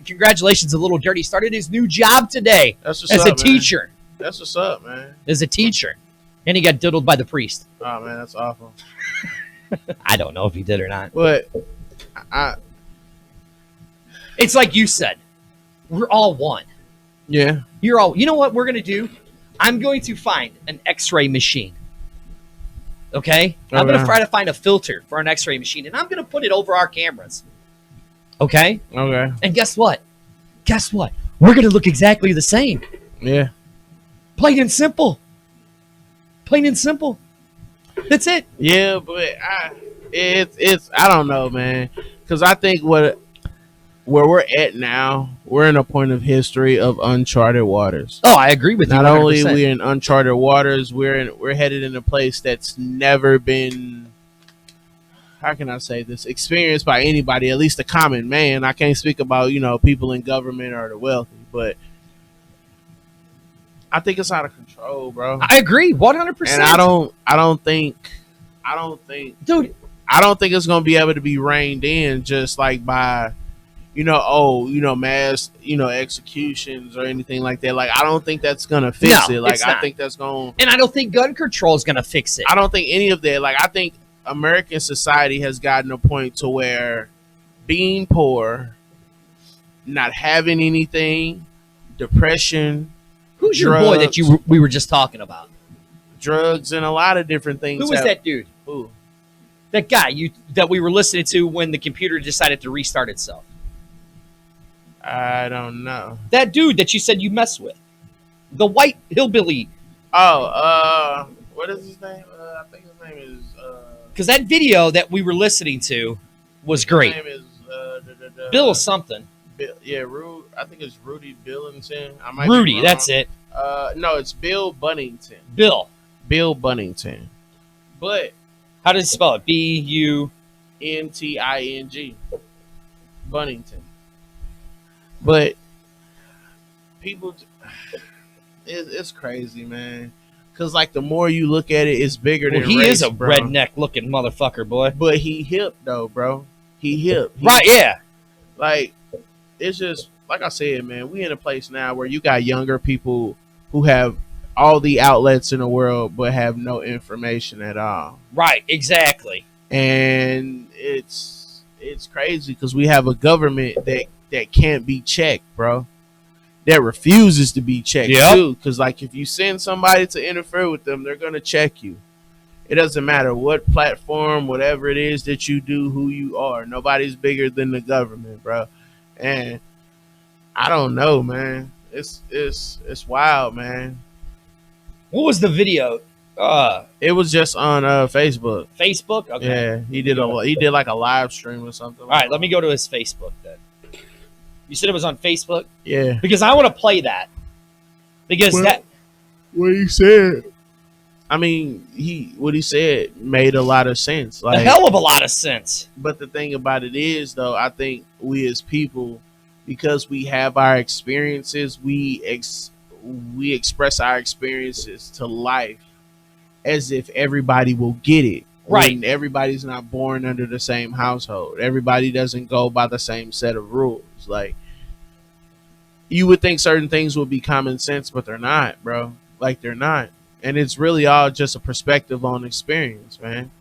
congratulations to Little Dirty. Started his new job today as a teacher. That's what's up, man. As a teacher. And he got diddled by the priest. Oh, man, that's awful. I don't know if he did or not. But it's like you said. We're all one. Yeah. You know what we're going to do? I'm going to find an X-ray machine. Okay? I'm going to try to find a filter for an X-ray machine, and I'm going to put it over our cameras. Okay? Okay. And guess what? We're going to look exactly the same. Yeah. Plain and simple. That's it. Yeah, but I don't know, man. Because I think what where we're at now, we're in a point of history of uncharted waters. Oh, I agree with you. Not 100%. only are we in uncharted waters, we're headed in a place that's never been, how can I say this, experienced by anybody, at least the common man. I can't speak about, people in government or the wealthy, but I think it's out of control, bro. I agree 100%. And I don't think, dude, I don't think it's gonna be able to be reined in just like by, mass, executions or anything like that. Like, I don't think that's gonna fix it. Like, I think that's gonna, and I don't think gun control is gonna fix it. I don't think any of that. Like, I think American society has gotten a point to where being poor, not having anything, depression. Who's your boy that we were just talking about? Drugs and a lot of different things. Who was that dude? Who? That guy that we were listening to when the computer decided to restart itself. I don't know. That dude that you said you mess with. The white hillbilly. Oh, what is his name? I think his name is... Because that video that we were listening to was great. His name is... Bill something. Yeah, I think it's Rudy Billington. Rudy, that's it. No, it's Bill Bunnington. Bill Bunnington. But how does it spell it? Bunting. Bunnington. But people, it's crazy, man. Because like the more you look at it, it's bigger than he race, is a redneck looking motherfucker, boy. But he hip though, bro. He hip. Right? Yeah. Like, it's just like I said, man. We in a place now where you got younger people who have all the outlets in the world, but have no information at all. Right? Exactly. And it's crazy because we have a government that can't be checked, bro. That refuses to be checked too. Because like if you send somebody to interfere with them, they're gonna check you. It doesn't matter what platform, whatever it is that you do, who you are. Nobody's bigger than the government, bro. And I don't know, man. It's wild, man. What was the video? It was just on Facebook. Facebook? Okay. Yeah, he did like a live stream or something. All right, let me go to his Facebook then. You said it was on Facebook? Yeah. Because I want to play that. Because what he said, I mean, what he said made a lot of sense. Like, a hell of a lot of sense. But the thing about it is, though, I think we as people, because we have our experiences, we express our experiences to life as if everybody will get it. Right. When everybody's not born under the same household. Everybody doesn't go by the same set of rules. Like, you would think certain things would be common sense, but they're not, bro. Like, they're not. And it's really all just a perspective on experience, man.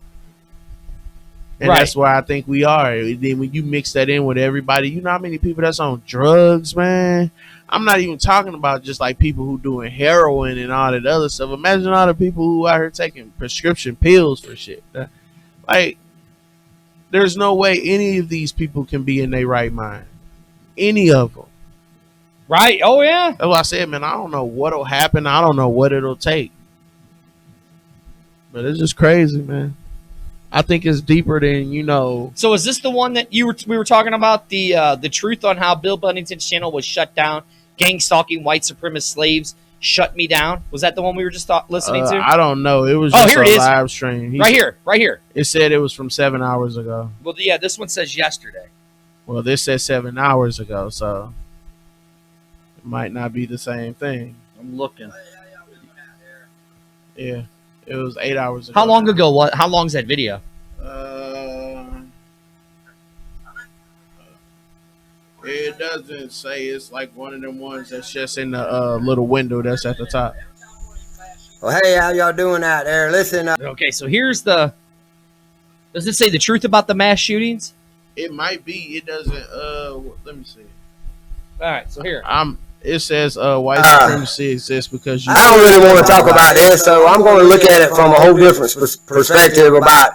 And that's why I think we are. Then when you mix that in with everybody, you know how many people that's on drugs, man? I'm not even talking about just like people who doing heroin and all that other stuff. Imagine all the people who out here taking prescription pills for shit. Like, there's no way any of these people can be in their right mind. Any of them. Right? Oh, yeah. That's what I said, man. I don't know what'll happen. I don't know what it'll take. But it's just crazy, man. I think it's deeper than, So is this the one that we were talking about? The truth on how Bill Bunnington's channel was shut down? Gang stalking white supremacist slaves shut me down. Was that the one we were just listening to? I don't know. It was just a live stream. Right here. It said it was from 7 hours ago. Well, yeah, this one says yesterday. Well, this says 7 hours ago, so it might not be the same thing. I'm looking. Yeah, it was 8 hours ago. How long ago? How long is that video? It doesn't say. It's like one of them ones that's just in the little window that's at the top. Well, hey, how y'all doing out there? Listen. Okay, so here's the. Does it say the truth about the mass shootings? It might be. It doesn't. Let me see. All right, so here. It says white supremacy exists because you. I don't really want to talk about this, so I'm going to look at it from a whole different perspective about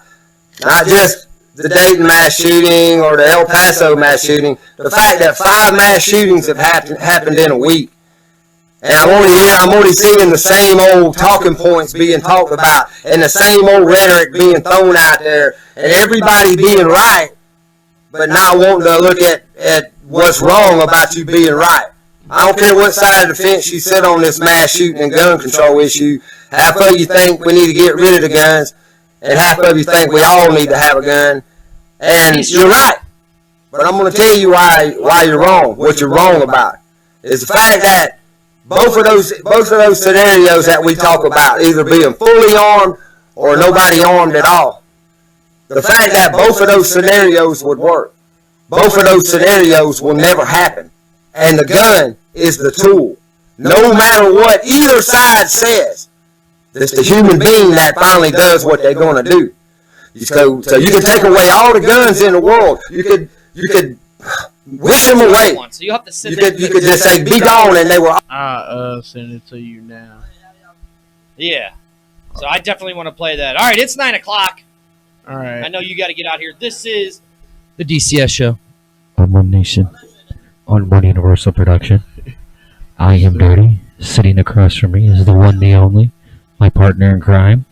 not just the Dayton mass shooting or the El Paso mass shooting. The fact that 5 mass shootings have happened in a week. And I'm only seeing the same old talking points being talked about and the same old rhetoric being thrown out there and everybody being right, but not wanting to look at what's wrong about you being right. I don't care what side of the fence you sit on this mass shooting and gun control issue. Half of you think we need to get rid of the guns, and half of you think we all need to have a gun. And you're right. But I'm going to tell you why you're wrong. What you're wrong about is the fact that both of those scenarios that we talk about, either being fully armed or nobody armed at all, the fact that both of those scenarios would work, both of those scenarios will never happen. And the gun is the tool. No matter what either side says, it's the human being that finally does what they're going to do. So you can take away all the guns in the world. You could wish them away. So you have to sit You could just say, be gone, and they will. I'll send it to you now. Yeah. So I definitely want to play that. All right, it's 9 o'clock. All right. I know you got to get out here. This is the D.C.S Show. On One Nation, on One Universal Production. I am Dirty. Sitting across from me is the one, the only, my partner in crime.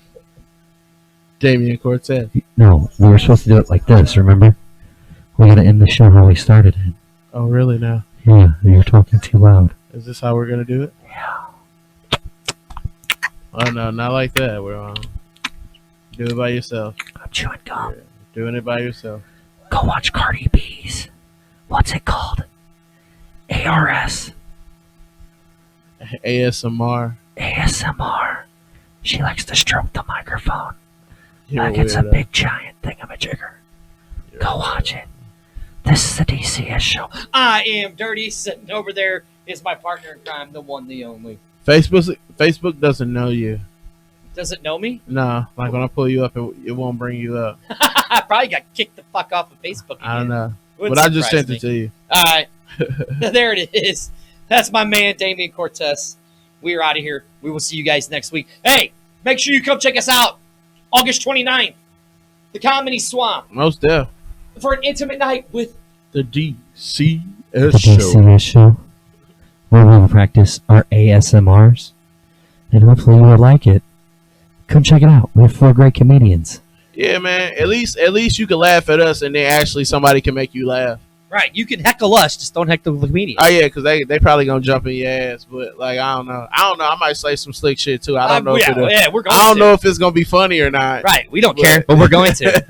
Damian Cortez. No, we were supposed to do it like this, remember? We gotta end the show how we started it. Oh, really now? Yeah, you're talking too loud. Is this how we're going to do it? Yeah. Oh, no, not like that. We're on. Do it by yourself. I'm chewing gum. Yeah, doing it by yourself. Go watch Cardi B's. What's it called? ARS. ASMR. ASMR. She likes to stroke the microphone. You're Like it's a weirdo. big giant thingamajigger. Go watch it. This is the D.C.S Show. I am Dirty. Sitting over there is my partner in crime, the one, the only. Facebook doesn't know you. Does it know me? No, like when I pull you up, it won't bring you up. I probably got kicked the fuck off of Facebook again. I don't know. Wouldn't But I just surprise sent it me. to you. All right. There it is. That's my man, Damian Cortez. We are out of here. We will see you guys next week. Hey, make sure you come check us out. August 29th, the Comedy Swamp, Most deaf. for an intimate night with The D.C.S The Show. D.C.S Show. Where we will practice our ASMRs. And hopefully you will like it. Come check it out. We have 4 great comedians. Yeah, man. At least you can laugh at us, and then actually somebody can make you laugh. Right, you can heckle us, just don't heckle the comedian. Oh yeah, because they probably gonna jump in your ass. But like I don't know. I might say some slick shit too. I don't know. Yeah, we're going I don't to. know if it's gonna be funny or not. Right, we don't care, but we're going to.